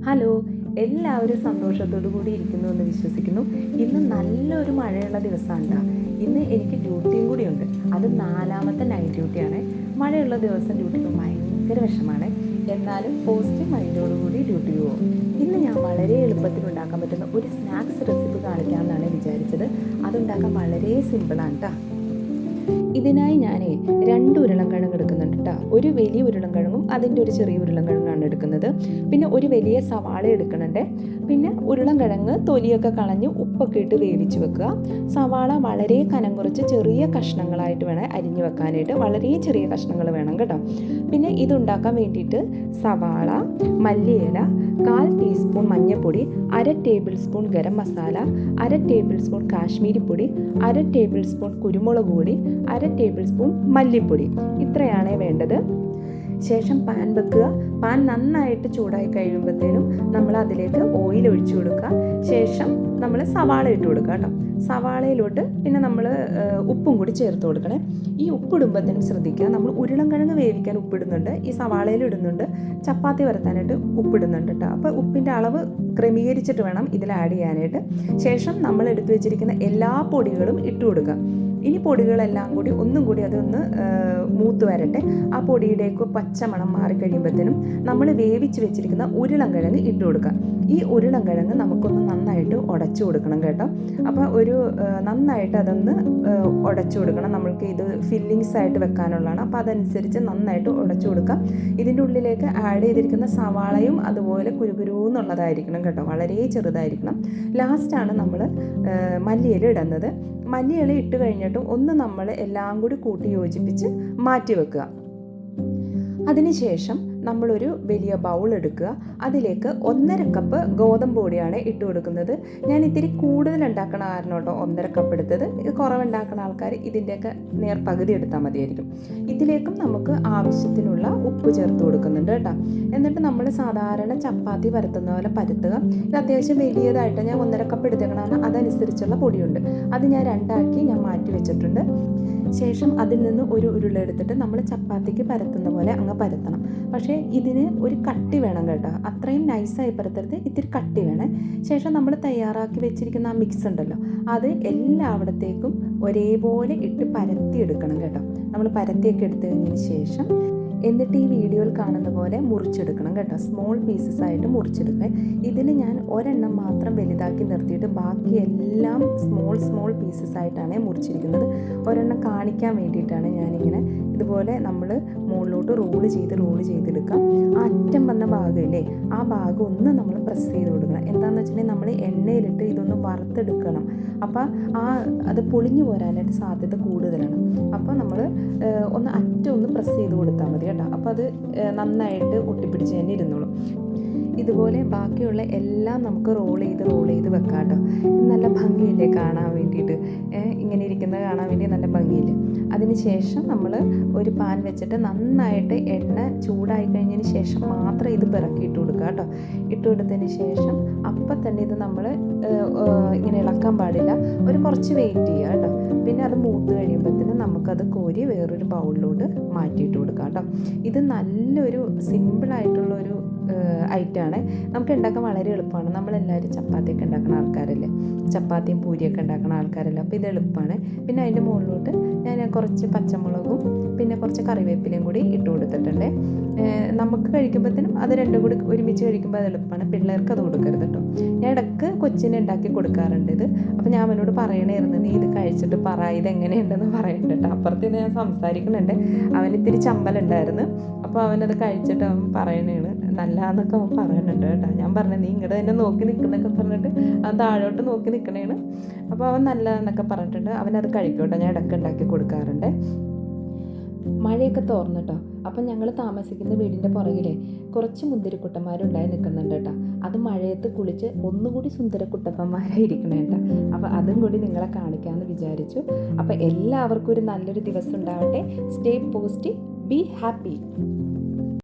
Hello, എല്ലാവരും സന്തോഷത്തോടു കൂടി ഇരിക്കുന്നു എന്ന് വിശ്വസിക്കുന്നു. ഇന്ന് നല്ലൊരു മഴയുള്ള ദിവസമാണ്. ഇന്ന് എനിക്ക് ഡ്യൂട്ടിയും കൂടിയുണ്ട്. അത് 4ാമത്തെ നൈറ്റ് ഡ്യൂട്ടിയാണ്. മഴയുള്ള ദിവസം ഡ്യൂട്ടിക്ക് ഭയങ്കര വിഷമാണ്. എന്നാലും പോസിറ്റീവ് മൈൻഡോടുകൂടി ഡ്യൂട്ടി പോകും. ഇന്ന് ഞാൻ വളരെ എളുപ്പത്തിൽ ഉണ്ടാക്കാൻ പറ്റുന്ന ഒരു സ്നാക്സ് റെസിപ്പി കാണിക്കാമെന്നാണ് വിചാരിച്ചത്. അതുണ്ടാക്കാൻ വളരെ സിമ്പിളാണ് കേട്ടോ. ഇതിനായി ഞാൻ 2 ഉരുളൻകിഴങ്ങ് എടുക്കുന്നുണ്ട് കേട്ടോ. ഒരു വലിയ ഉരുളൻകിഴങ്ങും അതിൻ്റെ ഒരു ചെറിയ ഉരുളൻകിഴങ്ങാണ് എടുക്കുന്നത്. പിന്നെ ഒരു വലിയ സവാള എടുക്കുന്നുണ്ട്. പിന്നെ ഉരുളൻകിഴങ്ങ് തൊലിയൊക്കെ കളഞ്ഞ് ഉപ്പൊക്കെ ഇട്ട് വേവിച്ച് വെക്കുക. സവാള വളരെ കനം കുറച്ച് ചെറിയ കഷ്ണങ്ങളായിട്ട് വേണം അരിഞ്ഞ് വെക്കാനായിട്ട്. വളരെ ചെറിയ കഷ്ണങ്ങൾ വേണം കേട്ടോ. പിന്നെ ഇതുണ്ടാക്കാൻ വേണ്ടിയിട്ട് സവാള, മല്ലിയില, 1/4 ടീസ്പൂൺ മഞ്ഞൾപ്പൊടി, 1/2 table spoon garam masala, 1/2 table spoon Kashmiri പൊടി, 1/2 ടേബിൾ സ്പൂൺ കുരുമുളക് പൊടി, 1/2 ടേബിൾ സ്പൂൺ മല്ലിപ്പൊടി, ഇത്രയാണ് വേണ്ടത്. ശേഷം പാൻ വെക്കുക. പാൻ നന്നായിട്ട് ചൂടായി കഴിയുമ്പോഴത്തേനും നമ്മൾ അതിലേക്ക് ഓയിൽ ഒഴിച്ചു കൊടുക്കുക. ശേഷം നമ്മൾ സവാള ഇട്ട് കൊടുക്കുക കേട്ടോ. സവാളയിലോട്ട് പിന്നെ നമ്മൾ ഉപ്പും കൂടി ചേർത്ത് കൊടുക്കണേ. ഈ ഉപ്പിടുമ്പോഴത്തേനും ശ്രദ്ധിക്കുക, നമ്മൾ ഉരുളൻകിഴങ്ങ് വേവിക്കാൻ ഉപ്പിടുന്നുണ്ട്, ഈ സവാളയിൽ ഇടുന്നുണ്ട്, ചപ്പാത്തി വരത്താനായിട്ട് ഉപ്പിടുന്നുണ്ട് കേട്ടോ. അപ്പോൾ ഉപ്പിൻ്റെ അളവ് ക്രമീകരിച്ചിട്ട് വേണം ഇതിൽ ആഡ് ചെയ്യാനായിട്ട്. ശേഷം നമ്മൾ എടുത്തു വെച്ചിരിക്കുന്ന എല്ലാ പൊടികളും ഇട്ട് കൊടുക്കുക. ഇനി പൊടികളെല്ലാം കൂടി ഒന്നും കൂടി അതൊന്ന് മൂത്ത് വരട്ടെ. ആ പൊടിയുടെയൊക്കെ പച്ചമണം മാറിക്കഴിയുമ്പോഴത്തേനും നമ്മൾ വേവിച്ച് വെച്ചിരിക്കുന്ന ഉരുളൻകിഴങ്ങ് ഇട്ട് കൊടുക്കുക. ഈ ഉരുളൻകിഴങ്ങ് നമുക്കൊന്ന് നന്നായിട്ട് ഉടച്ചു കൊടുക്കണം കേട്ടോ. അപ്പോൾ നന്നായിട്ട് അതൊന്ന് ഉടച്ചു കൊടുക്കണം. നമ്മൾക്ക് ഇത് ഫില്ലിങ്സ് ആയിട്ട് വെക്കാനുള്ളതാണ്. അപ്പോൾ അതനുസരിച്ച് നന്നായിട്ട് ഉടച്ചു കൊടുക്കാം. ഇതിൻ്റെ ഉള്ളിലേക്ക് ആഡ് ചെയ്തിരിക്കുന്ന സവാളയും അതുപോലെ കുരുകുരുന്നുള്ളതായിരിക്കണം കേട്ടോ, വളരെ ചെറുതായിരിക്കണം. ലാസ്റ്റാണ് നമ്മൾ മല്ലിയില ഇടുന്നത്. മല്ലിയില ഇട്ട് കഴിഞ്ഞിട്ടും ഒന്ന് നമ്മൾ എല്ലാം കൂടി കൂട്ടി യോജിപ്പിച്ച് മാറ്റി വെക്കുക. അതിനുശേഷം നമ്മളൊരു വലിയ ബൗൾ എടുക്കുക. അതിലേക്ക് 1.5 കപ്പ് ഗോതമ്പ് പൊടിയാണ് ഇട്ട് കൊടുക്കുന്നത്. ഞാൻ ഇത്തിരി കൂടുതൽ ഉണ്ടാക്കണ കാരണം കേട്ടോ 1.5 കപ്പ് എടുത്തത്. ഇത് കുറവുണ്ടാക്കുന്ന ആൾക്കാർ ഇതിൻ്റെയൊക്കെ പകുതി എടുത്താൽ മതിയായിരിക്കും. ഇതിലേക്കും നമുക്ക് ആവശ്യത്തിനുള്ള ഉപ്പ് ചേർത്ത് കൊടുക്കുന്നുണ്ട് കേട്ടോ. എന്നിട്ട് നമ്മൾ സാധാരണ ചപ്പാത്തി പരത്തുന്ന പോലെ പരത്തുക. ഇത് അത്യാവശ്യം വലിയതായിട്ട് ഞാൻ 1.5 കപ്പ് എടുത്തേക്കണമെന്ന് അതനുസരിച്ചുള്ള പൊടിയുണ്ട്. അത് ഞാൻ 2ആക്കി ഞാൻ മാറ്റി വെച്ചിട്ടുണ്ട്. ശേഷം അതിൽ നിന്ന് ഒരു ഉരുള എടുത്തിട്ട് നമ്മൾ ചപ്പാത്തിക്ക് പരത്തുന്ന പോലെ അങ്ങ് പരത്തണം. പക്ഷേ ഇതിന് ഒരു കട്ടി വേണം കേട്ടോ. അത്രയും നൈസായി പരത്തരുത്, ഇത്തിരി കട്ടി വേണം. ശേഷം നമ്മൾ തയ്യാറാക്കി വെച്ചിരിക്കുന്ന ആ മിക്സ് ഉണ്ടല്ലോ, അത് എല്ലായിടത്തേക്കും ഒരേപോലെ ഇട്ട് പരത്തി എടുക്കണം കേട്ടോ. നമ്മൾ പരത്തിയൊക്കെ എടുത്തു കഴിഞ്ഞതിന് ശേഷം എന്നിട്ട് ഈ വീഡിയോയിൽ കാണുന്ന പോലെ മുറിച്ചെടുക്കണം കേട്ടോ. സ്മോൾ പീസസ് ആയിട്ട് മുറിച്ചെടുക്കുക. ഇതിൽ ഞാൻ ഒരെണ്ണം മാത്രം വലുതാക്കി നിർത്തിയിട്ട് ബാക്കി എല്ലാം സ്മോൾ പീസസ് ആയിട്ടാണ് മുറിച്ചിരിക്കുന്നത്. ഒരെണ്ണം കാണിക്കാൻ വേണ്ടിയിട്ടാണ് ഞാനിങ്ങനെ ഇതുപോലെ നമ്മൾ മുകളിലോട്ട് റോൾ ചെയ്തെടുക്കാം. ആ അറ്റം വന്ന ഭാഗമില്ലേ, ആ ഭാഗം ഒന്ന് നമ്മൾ പ്രസ് ചെയ്ത് കൊടുക്കണം. എന്താണെന്ന് വെച്ചിട്ടുണ്ടെങ്കിൽ നമ്മൾ എണ്ണയിലിട്ട് ഇതൊന്ന് വറുത്തെടുക്കണം. അപ്പോൾ അത് പൊളിഞ്ഞു പോരാനായിട്ട് സാധ്യത കൂടുതലാണ്. അപ്പോൾ നമ്മൾ അറ്റം ഒന്ന് പ്രസ് ചെയ്ത് കൊടുത്താൽ മതി കേട്ടോ. അപ്പോൾ അത് നന്നായിട്ട് ഒട്ടിപ്പിടിച്ച് തന്നെ ഇരുന്നോളും. ഇതുപോലെ ബാക്കിയുള്ള എല്ലാം നമുക്ക് റോൾ ചെയ്ത് വെക്കാം കേട്ടോ. നല്ല ഭംഗിയില്ലേ കാണാൻ വേണ്ടിയിട്ട്, ഇങ്ങനെ ഇരിക്കുന്നത് കാണാൻ വേണ്ടി നല്ല ഭംഗിയില്ലേ. അതിന് ശേഷം നമ്മൾ ഒരു പാൻ വെച്ചിട്ട് നന്നായിട്ട് എണ്ണ ചൂടായി കഴിഞ്ഞതിന് ശേഷം മാത്രം ഇത് പിറക്കിയിട്ട് കൊടുക്കുക കേട്ടോ. ഇട്ട് കൊടുത്തതിന് ശേഷം അപ്പം തന്നെ ഇത് നമ്മൾ ഇങ്ങനെ ഇളക്കാൻ പാടില്ല, കുറച്ച് വെയിറ്റ് ചെയ്യുക കേട്ടോ. പിന്നെ അത് മൂത്ത് കഴിയുമ്പോഴത്തേനും നമുക്കത് കോരി വേറൊരു ബൗളിലോട്ട് മാറ്റിയിട്ട് കൊടുക്കാം കേട്ടോ. ഇത് നല്ലൊരു സിമ്പിളായിട്ടുള്ളൊരു ഐറ്റമാണ്. നമുക്ക് ഉണ്ടാക്കാൻ വളരെ എളുപ്പമാണ്. നമ്മളെല്ലാവരും ചപ്പാത്തിയൊക്കെ ഉണ്ടാക്കുന്ന ആൾക്കാരല്ലേ, ചപ്പാത്തിയും പൂരിയൊക്കെ ഉണ്ടാക്കുന്ന ആൾക്കാരല്ലേ. അപ്പോൾ ഇത് എളുപ്പമാണ്. പിന്നെ അതിൻ്റെ മുകളിലോട്ട് ഞാൻ കുറച്ച് പച്ചമുളകും പിന്നെ കുറച്ച് കറിവേപ്പിലയും കൂടി ഇട്ട് കൊടുത്തിട്ടുണ്ട്. നമുക്ക് കഴിക്കുമ്പോഴത്തേനും അത് രണ്ടും കൂടി ഒരുമിച്ച് കഴിക്കുമ്പോൾ അത് എളുപ്പമാണ്. പിള്ളേർക്ക് അത് കൊടുക്കരുത് കേട്ടോ. ഞാൻ ഇടയ്ക്ക് കൊച്ചിനെ ഉണ്ടാക്കി കൊടുക്കാറുണ്ട് ഇത്. അപ്പോൾ ഞാൻ അവനോട് പറയണമായിരുന്നു, നീ ഇത് കഴിച്ചിട്ട് പറ ഇതെങ്ങനെയുണ്ടെന്ന് പറയണ്ട കേട്ടോ. അപ്പുറത്ത് ഞാൻ സംസാരിക്കുന്നുണ്ട്. അവനിത്തിരി ചമ്പലുണ്ടായിരുന്നു. അപ്പോൾ അവനത് കഴിച്ചിട്ട് അവൻ പറയണേണ് നല്ലതെന്നൊക്കെ അവൻ പറയുന്നുണ്ട് കേട്ടോ. ഞാൻ പറഞ്ഞു നീ ഇങ്ങോട്ട് തന്നെ നോക്കി നിൽക്കുന്നൊക്കെ പറഞ്ഞിട്ട് അവൻ താഴോട്ട് നോക്കി നിൽക്കണേണ്. അപ്പോൾ അവൻ നല്ലതെന്നൊക്കെ പറഞ്ഞിട്ടുണ്ട്. അവനത് കഴിക്കോട്ടെ. ഞാൻ ഇടയ്ക്ക് ഉണ്ടാക്കി കൊടുക്കാറുണ്ട്. മഴയൊക്കെ തോർന്നിട്ടോ. അപ്പം ഞങ്ങൾ താമസിക്കുന്ന വീടിൻ്റെ പുറകിലെ കുറച്ച് മുന്തിരിക്കുട്ടന്മാരുണ്ടായി നിൽക്കുന്നുണ്ട് കേട്ടോ. അത് മഴയത്ത് കുളിച്ച് ഒന്നുകൂടി സുന്ദരക്കുട്ടപ്പന്മാരായിരിക്കണേ കേട്ടോ. അപ്പോൾ അതും കൂടി നിങ്ങളെ കാണിക്കാമെന്ന് വിചാരിച്ചു. അപ്പോൾ എല്ലാവർക്കും ഒരു നല്ലൊരു ദിവസം ഉണ്ടാവട്ടെ. Stay positive, be happy.